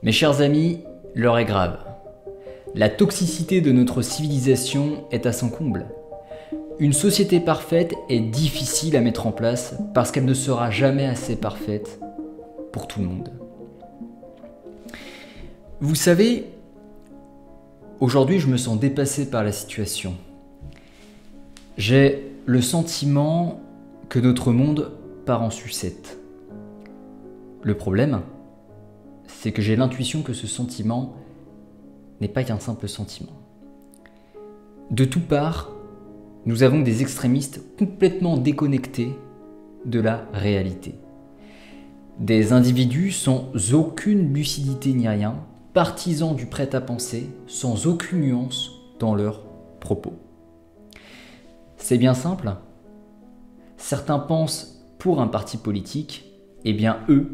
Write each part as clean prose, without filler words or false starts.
Mes chers amis, l'heure est grave. La toxicité de notre civilisation est à son comble. Une société parfaite est difficile à mettre en place parce qu'elle ne sera jamais assez parfaite pour tout le monde. Vous savez, aujourd'hui je me sens dépassé par la situation. J'ai le sentiment que notre monde part en sucette. Le problème, c'est que j'ai l'intuition que ce sentiment n'est pas qu'un simple sentiment. De toutes parts, nous avons des extrémistes complètement déconnectés de la réalité. Des individus sans aucune lucidité ni rien, partisans du prêt-à-penser, sans aucune nuance dans leurs propos. C'est bien simple. Certains pensent pour un parti politique, eh bien eux,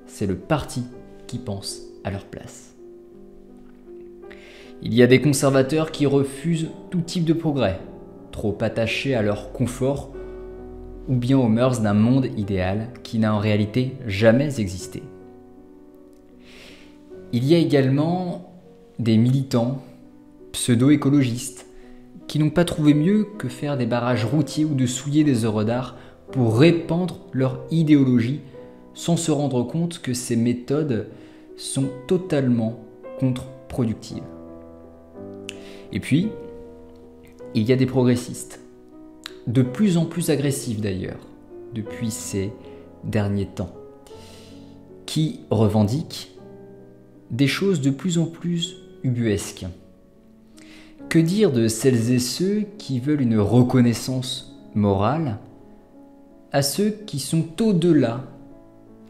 c'est le parti qui pense à leur place. Il y a des conservateurs qui refusent tout type de progrès, trop attachés à leur confort ou bien aux mœurs d'un monde idéal qui n'a en réalité jamais existé. Il y a également des militants pseudo-écologistes qui n'ont pas trouvé mieux que faire des barrages routiers ou de souiller des œuvres d'art pour répandre leur idéologie sans se rendre compte que ces méthodes sont totalement contre-productives. Et puis, il y a des progressistes, de plus en plus agressifs d'ailleurs, depuis ces derniers temps, qui revendiquent des choses de plus en plus ubuesques. Que dire de celles et ceux qui veulent une reconnaissance morale à ceux qui sont au-delà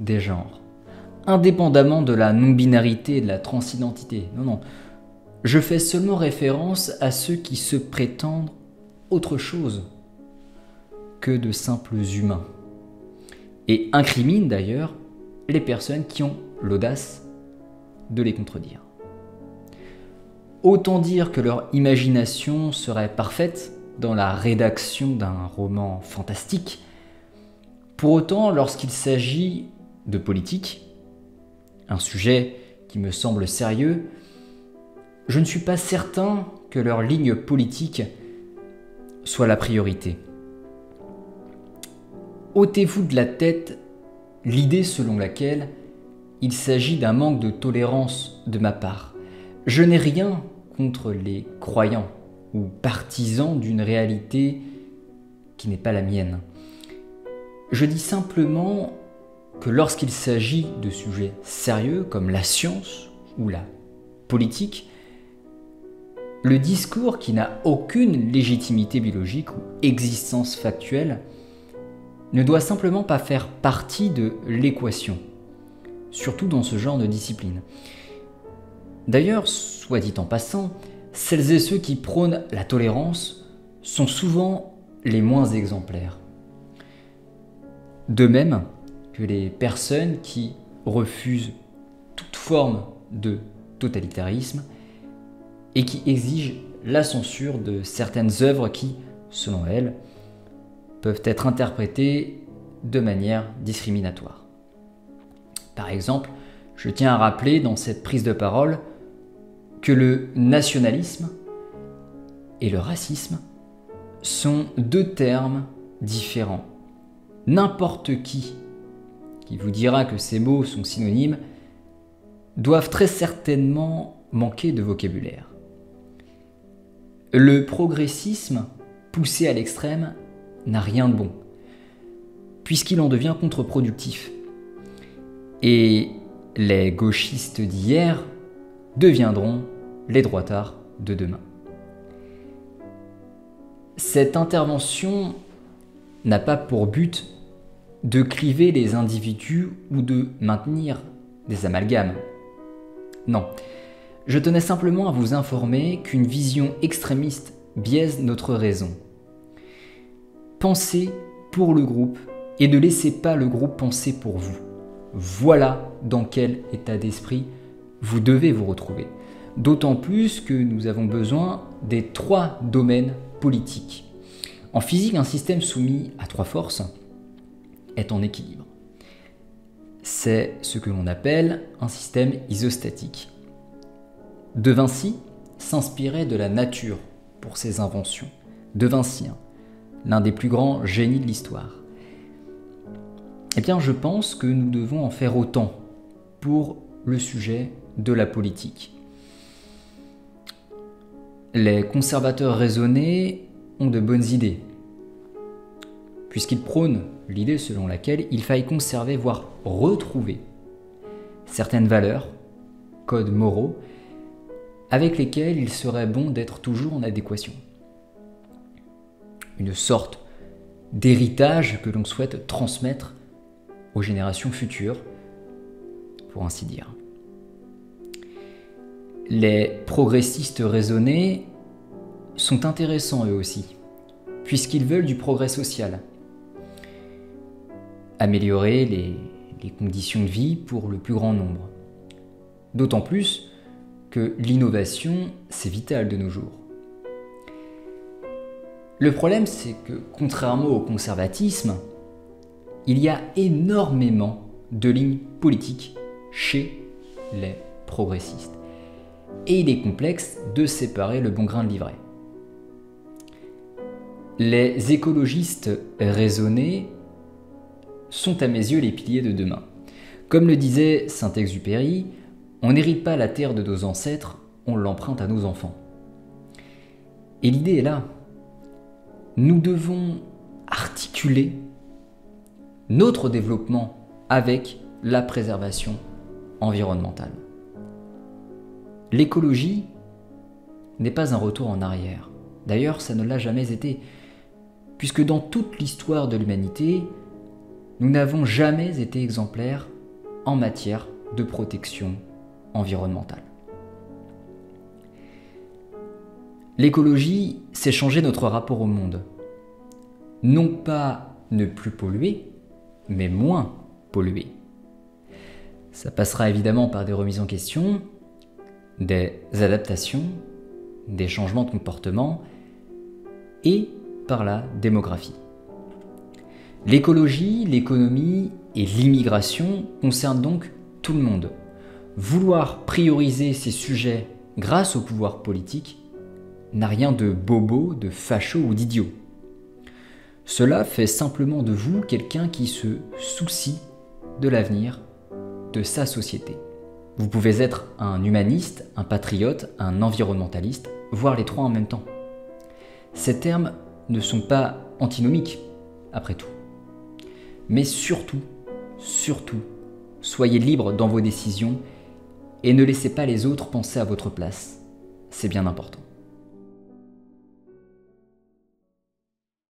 des genres, indépendamment de la non-binarité et de la transidentité. Non. Je fais seulement référence à ceux qui se prétendent autre chose que de simples humains. Et incriminent d'ailleurs les personnes qui ont l'audace de les contredire. Autant dire que leur imagination serait parfaite dans la rédaction d'un roman fantastique. Pour autant, lorsqu'il s'agit de politique, un sujet qui me semble sérieux, je ne suis pas certain que leur ligne politique soit la priorité. Ôtez-vous de la tête l'idée selon laquelle il s'agit d'un manque de tolérance de ma part. Je n'ai rien contre les croyants ou partisans d'une réalité qui n'est pas la mienne. Je dis simplement que lorsqu'il s'agit de sujets sérieux comme la science ou la politique, le discours qui n'a aucune légitimité biologique ou existence factuelle ne doit simplement pas faire partie de l'équation, surtout dans ce genre de discipline. D'ailleurs, soit dit en passant, celles et ceux qui prônent la tolérance sont souvent les moins exemplaires. De même que les personnes qui refusent toute forme de totalitarisme et qui exigent la censure de certaines œuvres qui, selon elles, peuvent être interprétées de manière discriminatoire. Par exemple, je tiens à rappeler dans cette prise de parole que le nationalisme et le racisme sont deux termes différents. N'importe qui vous dira que ces mots sont synonymes doivent très certainement manquer de vocabulaire. Le progressisme poussé à l'extrême n'a rien de bon, puisqu'il en devient contre-productif. Et les gauchistes d'hier deviendront les droitards de demain. Cette intervention n'a pas pour but de cliver les individus ou de maintenir des amalgames. Non, je tenais simplement à vous informer qu'une vision extrémiste biaise notre raison. Pensez pour le groupe et ne laissez pas le groupe penser pour vous. Voilà dans quel état d'esprit vous devez vous retrouver. D'autant plus que nous avons besoin des 3 domaines politiques. En physique, un système soumis à 3 forces est en équilibre. C'est ce que l'on appelle un système isostatique. De Vinci s'inspirait de la nature pour ses inventions. De Vinci, l'un des plus grands génies de l'histoire. Eh bien, je pense que nous devons en faire autant pour le sujet de la politique. Les conservateurs raisonnés ont de bonnes idées, puisqu'ils prônent l'idée selon laquelle il faille conserver, voire retrouver, certaines valeurs, codes moraux, avec lesquels il serait bon d'être toujours en adéquation. Une sorte d'héritage que l'on souhaite transmettre aux générations futures, pour ainsi dire. Les progressistes raisonnés sont intéressants eux aussi, puisqu'ils veulent du progrès social. Améliorer les conditions de vie pour le plus grand nombre. D'autant plus que l'innovation, c'est vital de nos jours. Le problème, c'est que, contrairement au conservatisme, il y a énormément de lignes politiques chez les progressistes. Et il est complexe de séparer le bon grain de l'ivraie. Les écologistes raisonnés sont à mes yeux les piliers de demain. Comme le disait Saint-Exupéry, on n'hérite pas la terre de nos ancêtres, on l'emprunte à nos enfants. Et l'idée est là. Nous devons articuler notre développement avec la préservation environnementale. L'écologie n'est pas un retour en arrière. D'ailleurs, ça ne l'a jamais été, puisque dans toute l'histoire de l'humanité, nous n'avons jamais été exemplaires en matière de protection environnementale. L'écologie, c'est changer notre rapport au monde. Non pas ne plus polluer, mais moins polluer. Ça passera évidemment par des remises en question, des adaptations, des changements de comportement et par la démographie. L'écologie, l'économie et l'immigration concernent donc tout le monde. Vouloir prioriser ces sujets grâce au pouvoir politique n'a rien de bobo, de facho ou d'idiot. Cela fait simplement de vous quelqu'un qui se soucie de l'avenir de sa société. Vous pouvez être un humaniste, un patriote, un environnementaliste, voire les trois en même temps. Ces termes ne sont pas antinomiques, après tout. Mais surtout, soyez libre dans vos décisions et ne laissez pas les autres penser à votre place. C'est bien important.